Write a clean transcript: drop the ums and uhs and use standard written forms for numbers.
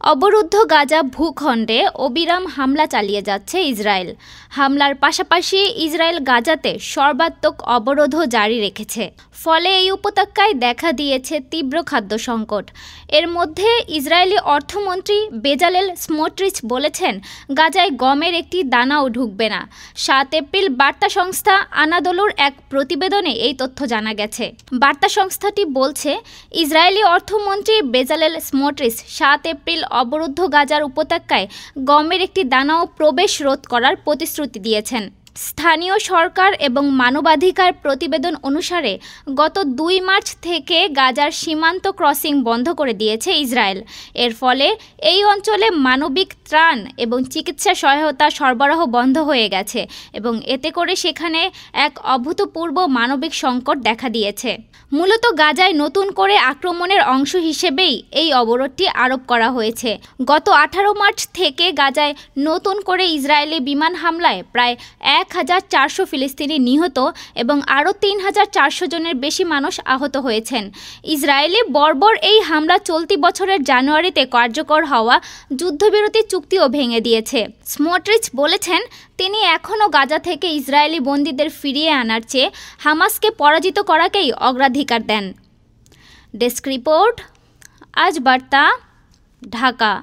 অবরুদ্ধ গাজা ভূখণ্ডে অবিরাম হামলা চালিয়ে যাচ্ছে ইসরায়েল। হামলার পাশাপাশি ইসরায়েল গাজাতে সর্বাত্মক অবরোধও জারি রেখেছে। ফলে এই উপত্যকায় দেখা দিয়েছে তীব্র খাদ্য সংকট। এর মধ্যে ইসরায়েলি অর্থমন্ত্রী বেজালেল স্মোট্রিচ বলেছেন, গাজায় গমের একটি দানাও ঢুকবে না। ৭ এপ্রিল বার্তা সংস্থা আনাদোলুর এক প্রতিবেদনে এই তথ্য জানা গেছে। বার্তা সংস্থাটি বলছে, ইসরায়েলি অর্থমন্ত্রী বেজালেল স্মোট্রিচ ৭ এপ্রিল অবরুদ্ধ গাজার উপত্যকায় গমের একটি দানাও প্রবেশ রোধ করার প্রতিশ্রুতি দিয়েছেন। স্থানীয় সরকার এবং মানবাধিকার প্রতিবেদন অনুসারে গত ২ মার্চ থেকে গাজার সীমান্ত ক্রসিং বন্ধ করে দিয়েছে ইসরায়েল। এর ফলে এই অঞ্চলে মানবিক ত্রাণ এবং চিকিৎসা সহায়তা সরবরাহ বন্ধ হয়ে গেছে এবং এতে করে সেখানে এক অভূতপূর্ব মানবিক সংকট দেখা দিয়েছে। মূলত গাজায় নতুন করে আক্রমণের অংশ হিসেবেই এই অবরোধটি আরোপ করা হয়েছে। গত ১৮ মার্চ থেকে গাজায় নতুন করে ইসরায়েলি বিমান হামলায় প্রায় ১,৪০০ ফিলিস্তিনি নিহত এবং আরও ৩,৪০০ জনের বেশি মানুষ আহত হয়েছেন। ইসরায়েলি বর্বর এই হামলা চলতি বছরের জানুয়ারিতে কার্যকর হওয়া যুদ্ধবিরতি চুক্তিও ভেঙে দিয়েছে। স্মোট্রিচ বলেছেন, তিনি এখনও গাজা থেকে ইসরায়েলি বন্দীদের ফিরিয়ে আনার চেয়ে হামাসকে পরাজিত করাকেই অগ্রাধিকার দেন। ডেস্ক রিপোর্ট, আজ বার্তা, ঢাকা।